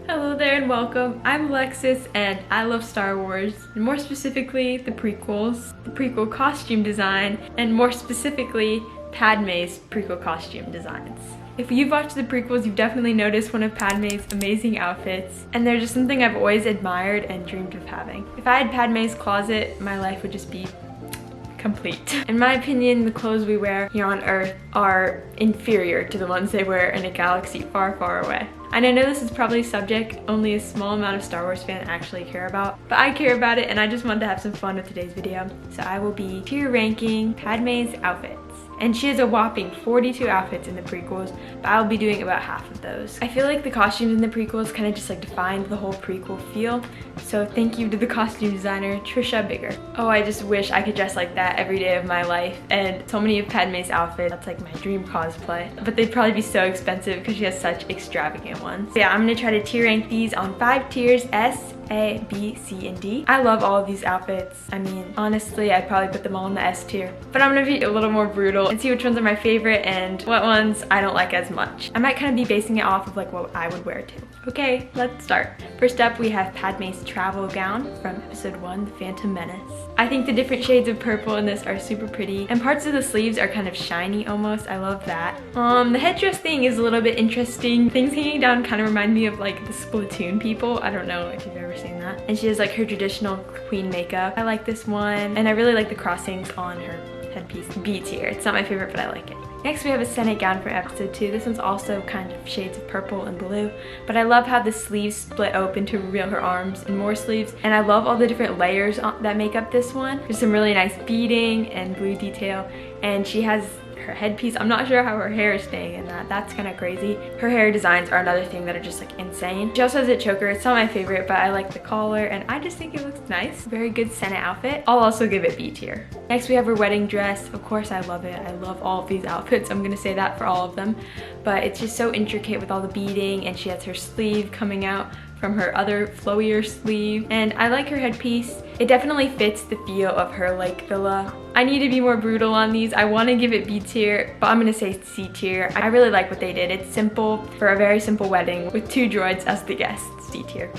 Hello there and welcome. I'm Alexis and I love Star Wars, and more specifically the prequels, the prequel costume design, and more specifically Padme's prequel costume designs. If you've watched the prequels, you've definitely noticed one of Padme's amazing outfits, and they're just something I've always admired and dreamed of having. If I had Padme's closet, my life would just be complete. In my opinion, the clothes we wear here on Earth are inferior to the ones they wear in a galaxy far, far away. And I know this is probably a subject only a small amount of Star Wars fans actually care about, but I care about it and I just wanted to have some fun with today's video. So I will be tier ranking Padme's outfits. And she has a whopping 42 outfits in the prequels, but I'll be doing about half of those. I feel like the costumes in the prequels kind of just like defined the whole prequel feel. So thank you to the costume designer, Trisha Bigger. Oh, I just wish I could dress like that every day of my life. And so many of Padme's outfits, that's like my dream cosplay. But they'd probably be so expensive because she has such extravagant ones. So yeah, I'm gonna try to tier rank these on 5 tiers, S, A, B, C, and D. I love all of these outfits. I mean, honestly, I'd probably put them all in the S tier. But I'm gonna be a little more brutal and see which ones are my favorite and what ones I don't like as much. I might kind of be basing it off of like what I would wear too. Okay, let's start. First up, we have Padme's travel gown from episode 1, The Phantom Menace. I think the different shades of purple in this are super pretty, and parts of the sleeves are kind of shiny almost. I love that. The headdress thing is a little bit interesting. Things hanging down kind of remind me of like the Splatoon people. I don't know if you've ever seen that. And she has like her traditional queen makeup. I like this one, and I really like the crossings on her headpiece. B tier. It's not my favorite, but I like it. Next we have a Senate gown from episode 2. This one's also kind of shades of purple and blue, but I love how the sleeves split open to reveal her arms and more sleeves, and I love all the different layers that make up this one. There's some really nice beading and blue detail, and she has her headpiece. I'm not sure how her hair is staying in that. That's kind of crazy. Her hair designs are another thing that are just like insane. She also has a choker. It's not my favorite, but I like the collar and I just think it looks nice. Very good Senate outfit. I'll also give it B tier. Next we have her wedding dress. Of course I love it. I love all of these outfits. I'm gonna say that for all of them, but it's just so intricate with all the beading, and she has her sleeve coming out from her other flowier sleeve, and I like her headpiece. It definitely fits the feel of her lake villa. I need to be more brutal on these. I want to give it B tier, but I'm gonna say C tier. I really like what they did. It's simple for a very simple wedding with 2 droids as the guests. C tier.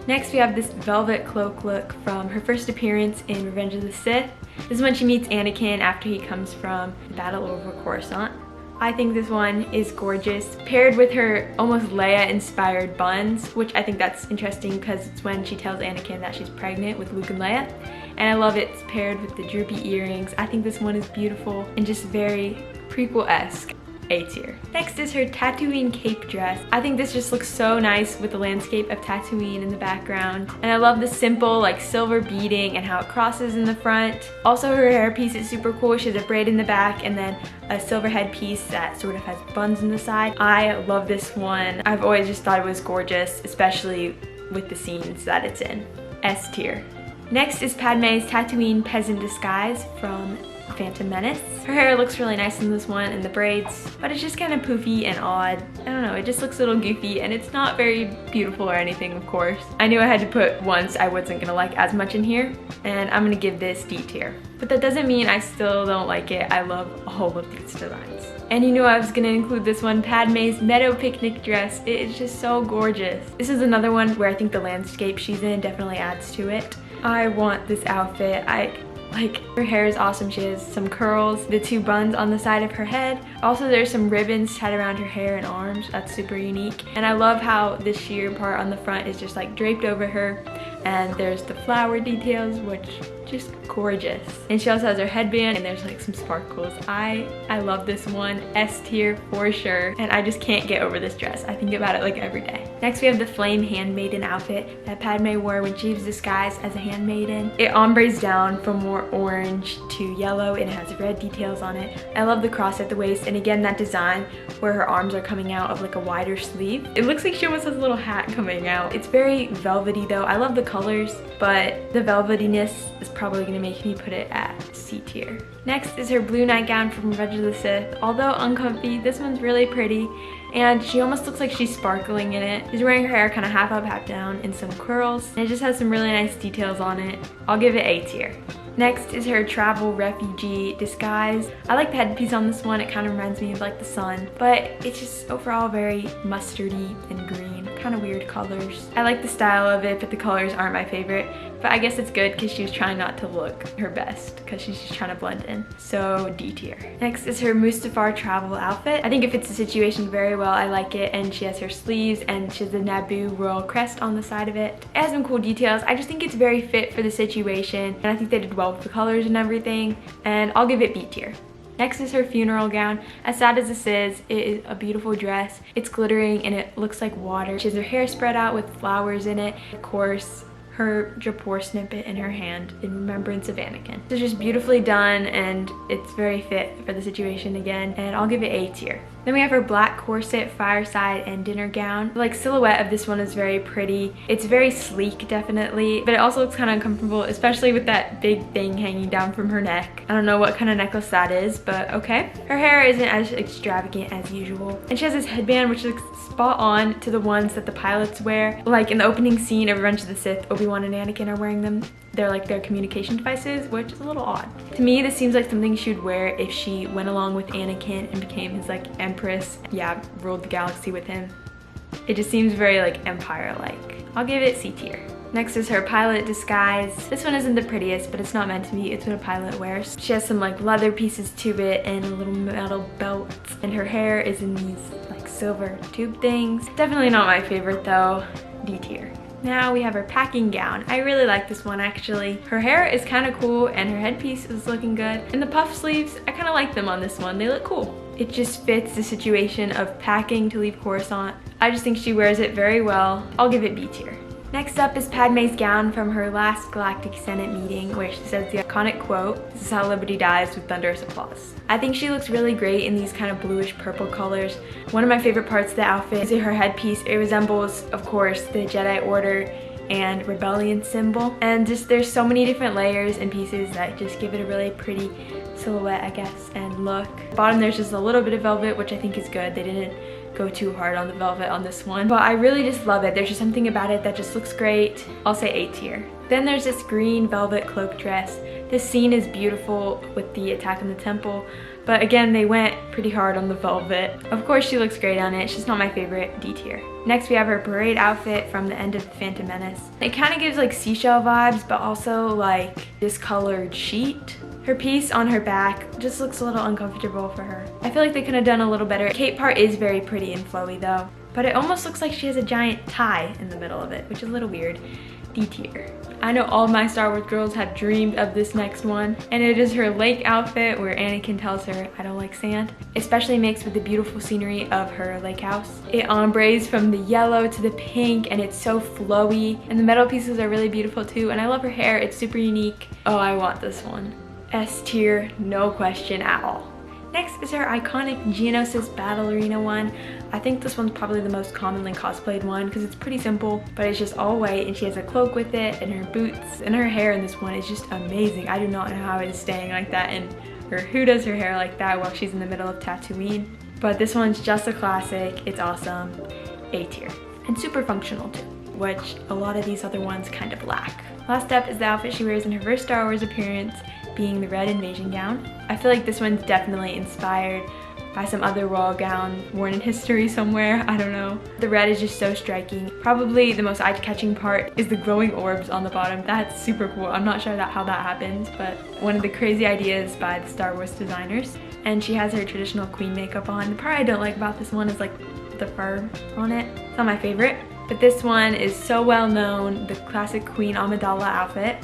Next we have this velvet cloak look from her first appearance in Revenge of the Sith. This is when she meets Anakin after he comes from the battle over Coruscant. I think this one is gorgeous, paired with her almost Leia-inspired buns, which I think that's interesting because it's when she tells Anakin that she's pregnant with Luke and Leia. And I love it's paired with the droopy earrings. I think this one is beautiful and just very prequel-esque. A tier. Next is her Tatooine cape dress. I think this just looks so nice with the landscape of Tatooine in the background. And I love the simple like silver beading and how it crosses in the front. Also her hairpiece is super cool. She has a braid in the back and then a silver headpiece that sort of has buns in the side. I love this one. I've always just thought it was gorgeous, especially with the scenes that it's in. S tier. Next is Padme's Tatooine peasant disguise from Phantom Menace. Her hair looks really nice in this one and the braids, but it's just kind of poofy and odd. I don't know, it just looks a little goofy and it's not very beautiful or anything, of course. I knew I had to put ones I wasn't gonna like as much in here, and I'm gonna give this D tier. But that doesn't mean I still don't like it. I love all of these designs. And you knew I was gonna include this one, Padme's meadow picnic dress. It is just so gorgeous. This is another one where I think the landscape she's in definitely adds to it. I want this outfit. Like, her hair is awesome. She has some curls, the 2 buns on the side of her head. Also, there's some ribbons tied around her hair and arms. That's super unique. And I love how the sheer part on the front is just like draped over her. And there's the flower details, which just gorgeous. And she also has her headband and there's like some sparkles. I love this one. S tier for sure. And I just can't get over this dress. I think about it like every day. Next we have the flame handmaiden outfit that Padme wore when she was disguised as a handmaiden. It ombres down from more orange to yellow and it has red details on it. I love the cross at the waist, and again that design where her arms are coming out of like a wider sleeve. It looks like she almost has a little hat coming out. It's very velvety though. I love the colors, but the velvetiness is probably gonna make me put it at C tier. Next is her blue nightgown from Revenge of the Sith. Although uncomfy, this one's really pretty, and she almost looks like she's sparkling in it. She's wearing her hair kind of half up, half down in some curls, and it just has some really nice details on it. I'll give it A tier. Next is her travel refugee disguise. I like the headpiece on this one. It kind of reminds me of like the sun, but it's just overall very mustardy and green. kind of weird colors. I like the style of it, but the colors aren't my favorite. But I guess it's good because she was trying not to look her best because she's just trying to blend in. So D tier. Next is her Mustafar travel outfit. I think it fits the situation very well. I like it, and she has her sleeves and she has the Naboo royal crest on the side of it. It has some cool details. I just think it's very fit for the situation, and I think they did well with the colors and everything, and I'll give it B tier. Next is her funeral gown. As sad as this is, it is a beautiful dress. It's glittering and it looks like water. She has her hair spread out with flowers in it. Of course, her Japor snippet in her hand in remembrance of Anakin. It's just beautifully done, and it's very fit for the situation again, and I'll give it A tier. Then we have her black corset, fireside, and dinner gown. The silhouette of this one is very pretty. It's very sleek, definitely, but it also looks kind of uncomfortable, especially with that big thing hanging down from her neck. I don't know what kind of necklace that is, but okay. Her hair isn't as extravagant as usual, and she has this headband which looks spot on to the ones that the pilots wear. Like in the opening scene of Revenge of the Sith, Obi-Wan and Anakin are wearing them. They're like their communication devices, which is a little odd. To me, this seems like something she would wear if she went along with Anakin and became his empress. Yeah, ruled the galaxy with him. It just seems very Empire-like. I'll give it C tier. Next is her pilot disguise. This one isn't the prettiest, but it's not meant to be. It's what a pilot wears. She has some leather pieces to it and a little metal belt. And her hair is in these silver tube things. Definitely not my favorite though. D tier. Now we have her packing gown. I really like this one actually. Her hair is kind of cool and her headpiece is looking good. And the puff sleeves, I kind of like them on this one. They look cool. It just fits the situation of packing to leave Coruscant. I just think she wears it very well. I'll give it B tier. Next up is Padme's gown from her last Galactic Senate meeting, where she says the iconic quote, "This is how liberty dies with thunderous applause." I think she looks really great in these kind of bluish purple colors. One of my favorite parts of the outfit is her headpiece. It resembles, of course, the Jedi Order and rebellion symbol. And just there's so many different layers and pieces that just give it a really pretty silhouette, I guess, and look. Bottom there's just a little bit of velvet, which I think is good. They didn't go too hard on the velvet on this one, but I really just love it. There's just something about it that just looks great. I'll say A tier. Then there's this green velvet cloak dress. This scene is beautiful with the attack on the temple, but again, they went pretty hard on the velvet. Of course, she looks great on it. She's not my favorite. D tier. Next, we have her parade outfit from the end of The Phantom Menace. It kind of gives seashell vibes, but also discolored sheet. Her piece on her back just looks a little uncomfortable for her. I feel like they could have done a little better. The cape part is very pretty and flowy though, but it almost looks like she has a giant tie in the middle of it, which is a little weird. D tier. I know all of my Star Wars girls have dreamed of this next one, and it is her lake outfit where Anakin tells her, "I don't like sand," especially mixed with the beautiful scenery of her lake house. It ombres from the yellow to the pink, and it's so flowy, and the metal pieces are really beautiful too, and I love her hair. It's super unique. Oh, I want this one. S tier, no question at all. Next is her iconic Geonosis Battle Arena one. I think this one's probably the most commonly cosplayed one because it's pretty simple, but it's just all white and she has a cloak with it and her boots, and her hair in this one is just amazing. I do not know how it is staying like that, or who does her hair like that while she's in the middle of Tatooine. But this one's just a classic. It's awesome. A tier. And super functional too, which a lot of these other ones kind of lack. Last up is the outfit she wears in her first Star Wars appearance, being the red invasion gown. I feel like this one's definitely inspired by some other royal gown worn in history somewhere, I don't know. The red is just so striking. Probably the most eye-catching part is the glowing orbs on the bottom. That's super cool. I'm not sure how that happens, but one of the crazy ideas by the Star Wars designers. And she has her traditional queen makeup on. The part I don't like about this one is the fur on it. It's not my favorite, but this one is so well known, the classic Queen Amidala outfit.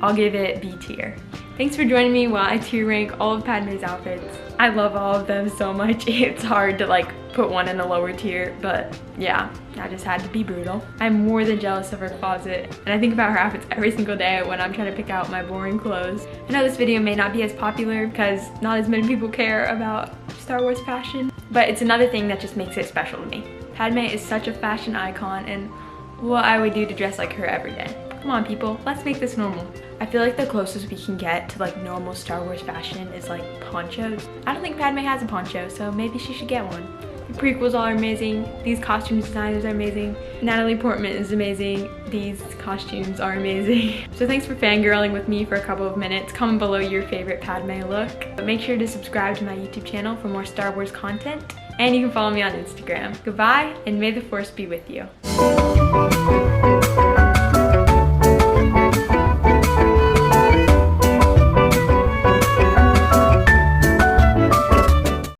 I'll give it B tier. Thanks for joining me while I tier rank all of Padme's outfits. I love all of them so much. It's hard to put one in a lower tier, but yeah, I just had to be brutal. I'm more than jealous of her closet, and I think about her outfits every single day when I'm trying to pick out my boring clothes. I know this video may not be as popular because not as many people care about Star Wars fashion, but it's another thing that just makes it special to me. Padme is such a fashion icon, and what I would do to dress like her every day. Come on people, let's make this normal. I feel like the closest we can get to normal Star Wars fashion is ponchos. I don't think Padme has a poncho, so maybe she should get one. The prequels all are amazing. These costume designers are amazing. Natalie Portman is amazing. These costumes are amazing. So thanks for fangirling with me for a couple of minutes. Comment below your favorite Padme look. But make sure to subscribe to my YouTube channel for more Star Wars content. And you can follow me on Instagram. Goodbye, and may the Force be with you.